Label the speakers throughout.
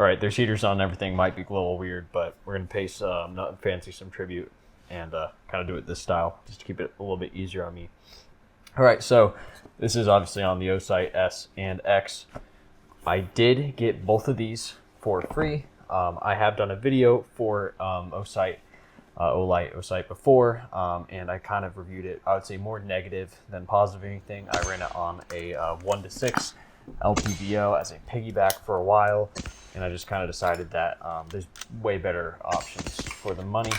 Speaker 1: All right, there's heaters on everything. Might be a little weird, but we're going to pay Nothing Fancy some tribute and kind of do it this style just to keep it a little bit easier on me. All right, so this is obviously on the OSIGHT S and X. I did get both of these for free. I have done a video for OSIGHT before, and I kind of reviewed it, I would say more negative than positive anything. I ran it on a 1:6 LPVO as a piggyback for a while, and I just kind of decided that there's way better options for the money.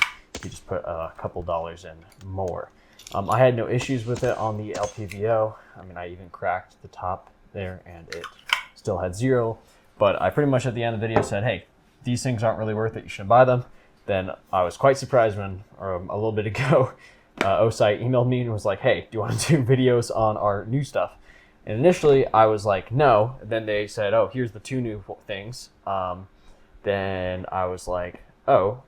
Speaker 1: You just put a couple dollars in more. I had no issues with it on the LPVO. I mean, I even cracked the top there and it still had 0, but I pretty much at the end of the video said, hey, these things aren't really worth it, you shouldn't buy them. Then I was quite surprised when a little bit ago OSIGHT emailed me and was like, hey, do you want to do videos on our new stuff? And initially I was like, no. And then they said, oh, here's the 2 new things. Then I was like, oh,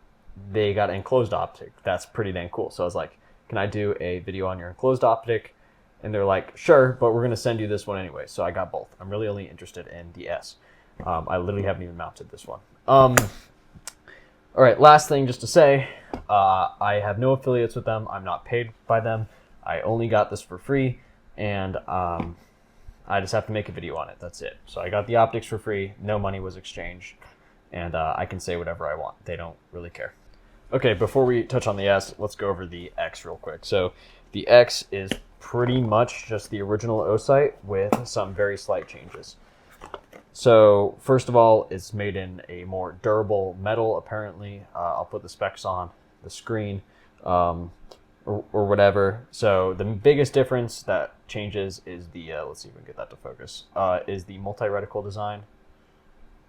Speaker 1: they got an enclosed optic. That's pretty dang cool. So I was like, can I do a video on your enclosed optic? And they're like, sure, but we're going to send you this one anyway. So I got both. I'm really only interested in the S. I literally haven't even mounted this one. All right, last thing just to say, I have no affiliates with them. I'm not paid by them. I only got this for free, and I just have to make a video on it. That's it. So I got the optics for free. No money was exchanged, and I can say whatever I want. They don't really care. Okay, before we touch on the S, let's go over the X real quick. So the X is pretty much just the original OSIGHT with some very slight changes. So first of all, it's made in a more durable metal, apparently. I'll put the specs on the screen or whatever. So the biggest difference that changes is the, let's see if we can get that to focus, is the multi-reticle design.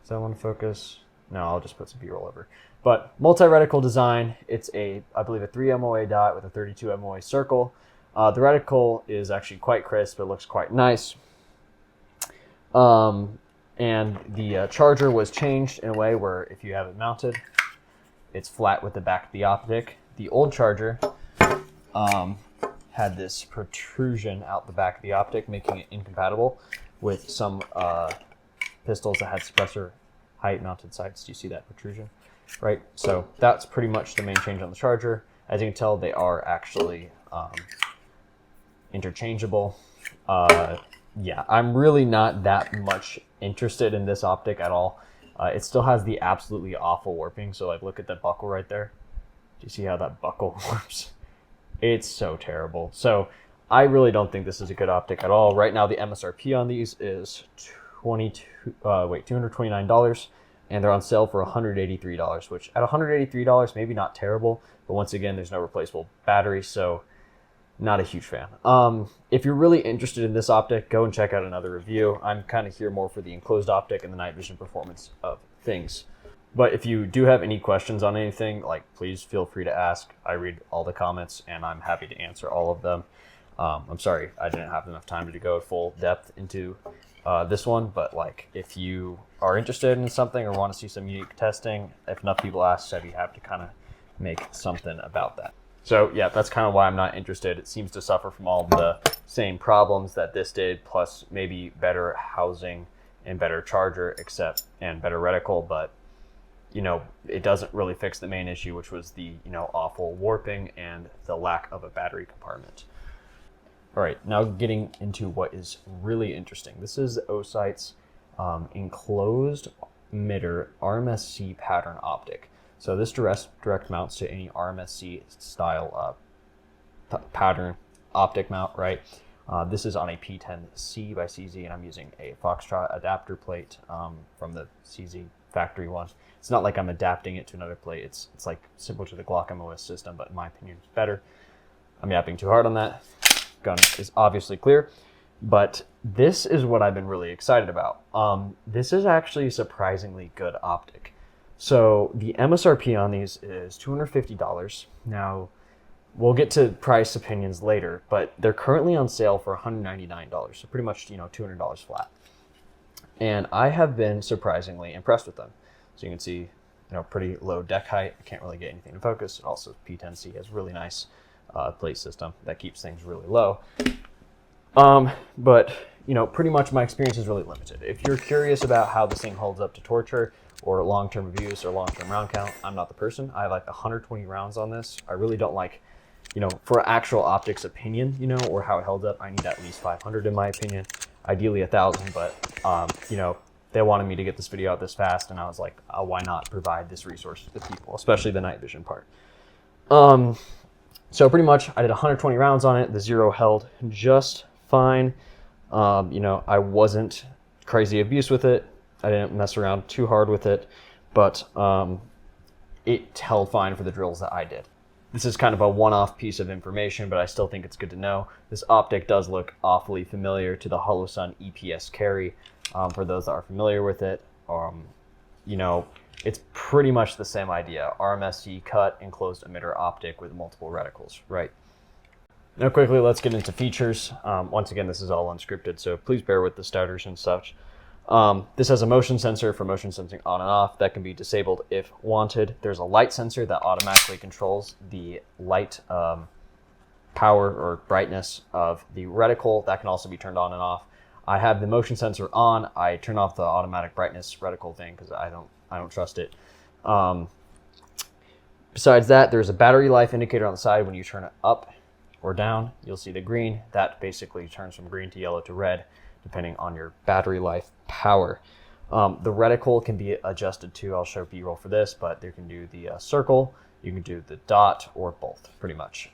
Speaker 1: Does that want to focus? No, I'll just put some B-roll over. But multi-reticle design, it's I believe a 3 MOA dot with a 32 MOA circle. The reticle is actually quite crisp. It looks quite nice. And the charger was changed in a way where if you have it mounted, it's flat with the back of the optic. The old charger had this protrusion out the back of the optic, making it incompatible with some pistols that had suppressor height mounted sights. Do you see that protrusion? Right, so that's pretty much the main change on the charger. As you can tell, they are actually interchangeable. Yeah, I'm really not that much interested in this optic at all. It still has the absolutely awful warping. So like, look at that buckle right there. Do you see how that buckle warps? It's so terrible. So I really don't think this is a good optic at all. Right now, the MSRP on these is $229, and they're on sale for $183, which at $183, maybe not terrible, but once again, there's no replaceable battery, so not a huge fan. If you're really interested in this optic, go and check out another review. I'm kind of here more for the enclosed optic and the night vision performance of things. But if you do have any questions on anything, like, please feel free to ask. I read all the comments and I'm happy to answer all of them. I'm sorry I didn't have enough time to go full depth into this one, but like, if you are interested in something or want to see some unique testing, if enough people ask, I'd be happy to kind of make something about that. So yeah, that's kind of why I'm not interested. It seems to suffer from all the same problems that this did, plus maybe better housing and better charger, and better reticle, but you know, it doesn't really fix the main issue, which was the, you know, awful warping and the lack of a battery compartment. All right, now getting into what is really interesting. This is OSIGHT's enclosed emitter RMSC pattern optic. So this direct mounts to any RMSC style pattern optic mount, right? This is on a P10C by CZ, and I'm using a Foxtrot adapter plate from the CZ factory one. It's not like I'm adapting it to another plate. It's like similar to the Glock MOS system, but in my opinion, it's better. I'm yapping too hard on that. Gun is obviously clear, but this is what I've been really excited about. This is actually a surprisingly good optic. So the MSRP on these is $250. Now, we'll get to price opinions later, but they're currently on sale for $199. So pretty much, you know, $200 flat. And I have been surprisingly impressed with them. So you can see, you know, pretty low deck height. I can't really get anything to focus. It also, P10C has really nice plate system that keeps things really low. But pretty much my experience is really limited. If you're curious about how this thing holds up to torture or long-term use or long-term round count, I'm not the person. I like 120 rounds on this. I really don't like, for actual optics opinion, or how it held up, I need at least 500 in my opinion, ideally 1,000, but, they wanted me to get this video out this fast, and I was like, why not provide this resource to people, especially the night vision part. So pretty much I did 120 rounds on it. The zero held just fine. I wasn't crazy abuse with it. I didn't mess around too hard with it, but it held fine for the drills that I did. This is kind of a one-off piece of information, but I still think it's good to know. This optic does look awfully familiar to the Holosun EPS carry. For those that are familiar with it, it's pretty much the same idea. RMSC cut enclosed emitter optic with multiple reticles, right? Now quickly, let's get into features. Once again, this is all unscripted, so please bear with the starters and such. This has a motion sensor for motion sensing on and off that can be disabled if wanted. There's a light sensor that automatically controls the light power or brightness of the reticle that can also be turned on and off. I have the motion sensor on. I turn off the automatic brightness reticle thing because I don't trust it. Besides that, there's a battery life indicator on the side. When you turn it up or down, you'll see the green. That basically turns from green to yellow to red, depending on your battery life power. The reticle can be adjusted too. I'll show B-roll for this, but you can do the circle, you can do the dot, or both, pretty much.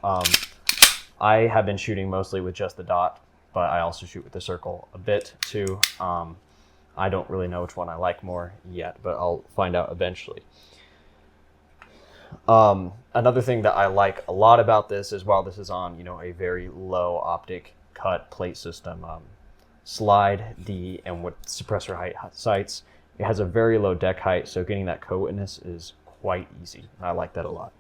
Speaker 1: I have been shooting mostly with just the dot, but I also shoot with the circle a bit too. I don't really know which one I like more yet, but I'll find out eventually. Another thing that I like a lot about this is while this is on, a very low optic cut plate system, slide and with suppressor height sights, it has a very low deck height, so getting that co-witness is quite easy. I like that a lot.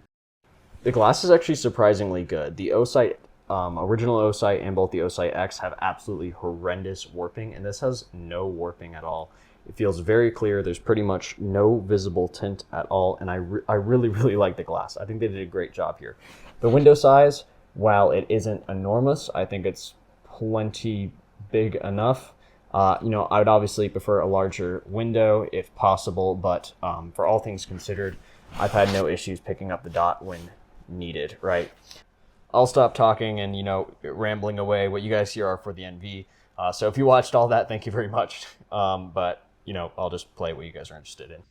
Speaker 1: The glass is actually surprisingly good. The Osight original Osight and both the Osight X have absolutely horrendous warping, and this has no warping at all. It feels very clear. There's pretty much no visible tint at all, and I really, really like the glass. I think they did a great job here. The window size, while it isn't enormous, I think it's plenty big enough. I would obviously prefer a larger window if possible, but for all things considered, I've had no issues picking up the dot when needed, right? I'll stop talking and, rambling away. What you guys here are for the NV. So if you watched all that, thank you very much. But, I'll just play what you guys are interested in.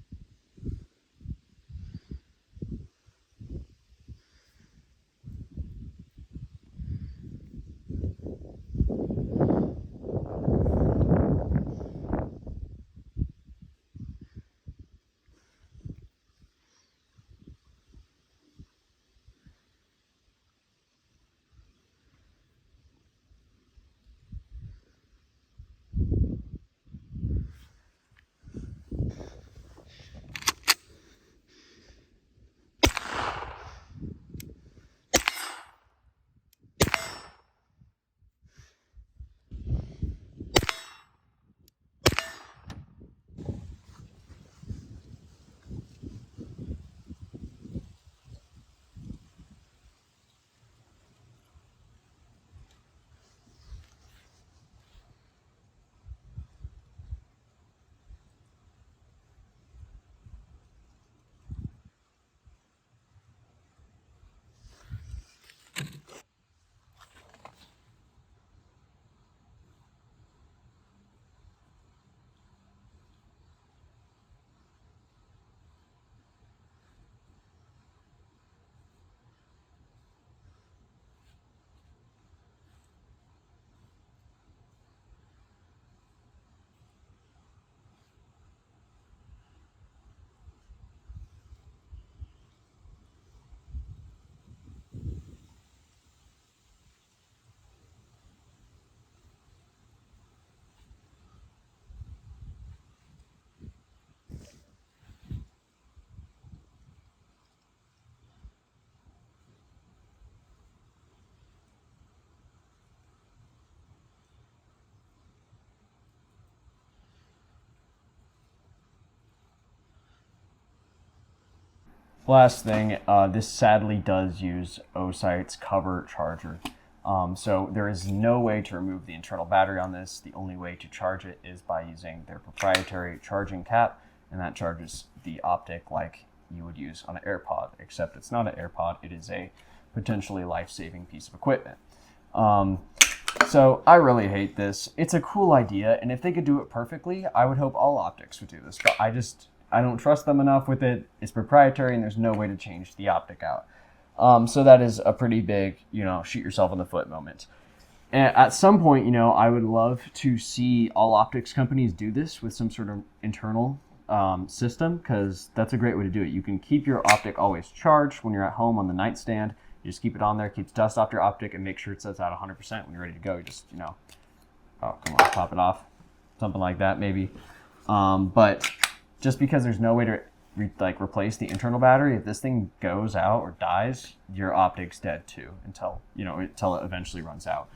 Speaker 1: Last thing, this sadly does use Osight's cover charger. So there is no way to remove the internal battery on this. The only way to charge it is by using their proprietary charging cap, and that charges the optic like you would use on an AirPod, except it's not an AirPod, it is a potentially life-saving piece of equipment. So I really hate this. It's a cool idea, and if they could do it perfectly, I would hope all optics would do this, but I don't trust them enough with it. It's proprietary, and there's no way to change the optic out. So that is a pretty big, shoot yourself in the foot moment. And at some point, I would love to see all optics companies do this with some sort of internal system, because that's a great way to do it. You can keep your optic always charged when you're at home on the nightstand. You just keep it on there, keeps dust off your optic, and make sure it sets out 100% when you're ready to go. You just, oh, come on, pop it off. Something like that, maybe. But just because there's no way to replace the internal battery, if this thing goes out or dies, your optic's dead too until it eventually runs out.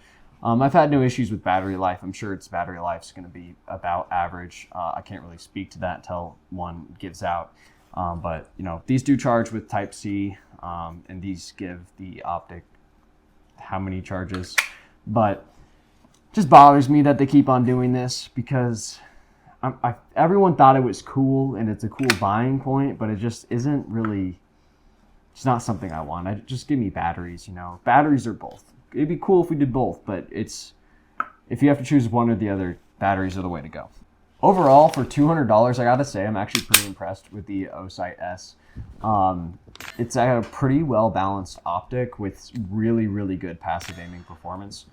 Speaker 1: I've had no issues with battery life. I'm sure its battery life is going to be about average. I can't really speak to that until one gives out. But these do charge with Type-C, and these give the optic how many charges. But it just bothers me that they keep on doing this, because everyone thought it was cool and it's a cool buying point, but it just isn't really. It's not something I want. Just give me batteries. Batteries are both. It'd be cool if we did both, but if you have to choose one or the other, batteries are the way to go. Overall, for $200, I gotta say I'm actually pretty impressed with the OSIGHT S. It's a pretty well balanced optic with really, really good passive aiming performance.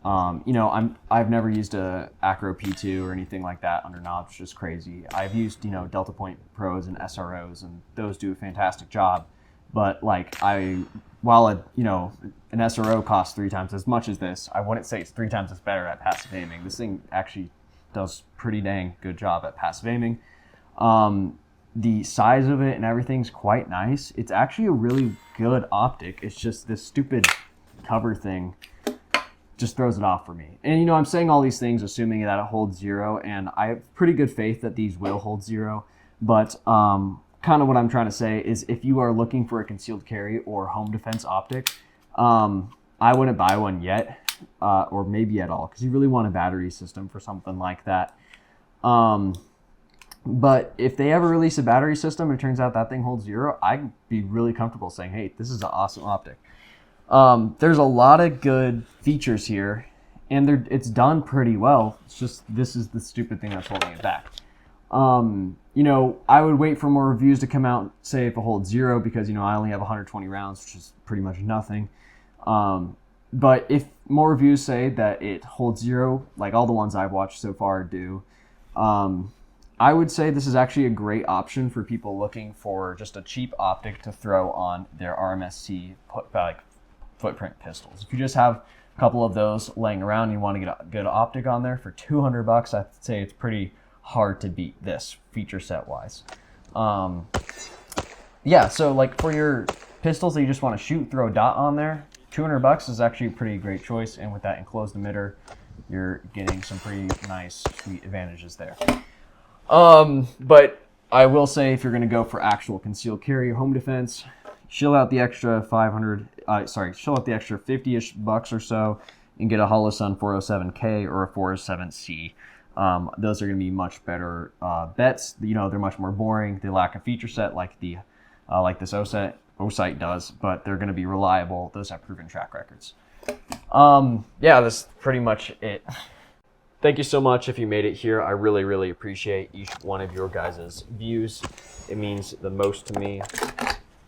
Speaker 1: I've never used a Acro P2 or anything like that under knobs, just crazy. I've used Delta Point Pros and SROs, and those do a fantastic job. But while an SRO costs 3 times as much as this, I wouldn't say it's 3 times as better at passive aiming. This thing actually does pretty dang good job at passive aiming. The size of it and everything's quite nice. It's actually a really good optic. It's just this stupid cover thing just throws it off for me. And I'm saying all these things assuming that it holds 0, and I have pretty good faith that these will hold 0. But kind of what I'm trying to say is, if you are looking for a concealed carry or home defense optic, I wouldn't buy one yet, or maybe at all, because you really want a battery system for something like that. But if they ever release a battery system and it turns out that thing holds 0, I'd be really comfortable saying, hey, this is an awesome optic. There's a lot of good features here, and it's done pretty well. It's just, this is the stupid thing that's holding it back. I would wait for more reviews to come out, say if it holds 0, because, I only have 120 rounds, which is pretty much nothing. But if more reviews say that it holds 0, like all the ones I've watched so far do, I would say this is actually a great option for people looking for just a cheap optic to throw on their RMSC footprint pistols. If you just have a couple of those laying around and you want to get a good optic on there for $200, I'd say it's pretty hard to beat this feature set wise. Yeah, so for your pistols that you just want to shoot, throw a dot on there, $200 is actually a pretty great choice, and with that enclosed emitter, you're getting some pretty nice, sweet advantages there. But I will say, if you're going to go for actual concealed carry or home defense, shill out the extra shill out the extra 50-ish bucks or so and get a Holosun 407K or a 407C. Those are going to be much better bets. They're much more boring. They lack a feature set like this OSIGHT does, but they're going to be reliable. Those have proven track records. Yeah, that's pretty much it. Thank you so much if you made it here. I really, really appreciate each one of your guys' views. It means the most to me.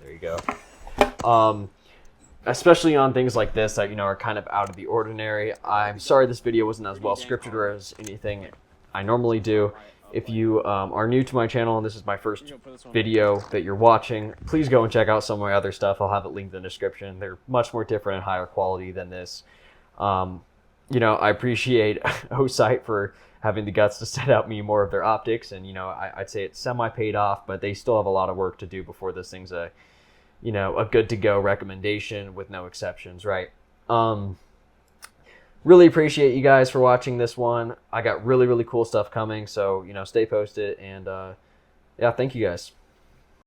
Speaker 1: There you go. Especially on things like this that, are kind of out of the ordinary. I'm sorry this video wasn't as well scripted or as anything I normally do. If you are new to my channel and this is my first video that you're watching, please go and check out some of my other stuff. I'll have it linked in the description. They're much more different and higher quality than this. I appreciate OSIGHT for having the guts to set out me more of their optics, and I'd say it's semi paid off, but they still have a lot of work to do before this thing's a good to go recommendation with no exceptions, right? Really appreciate you guys for watching this one. I got really, really cool stuff coming, so stay posted, and yeah, thank you guys.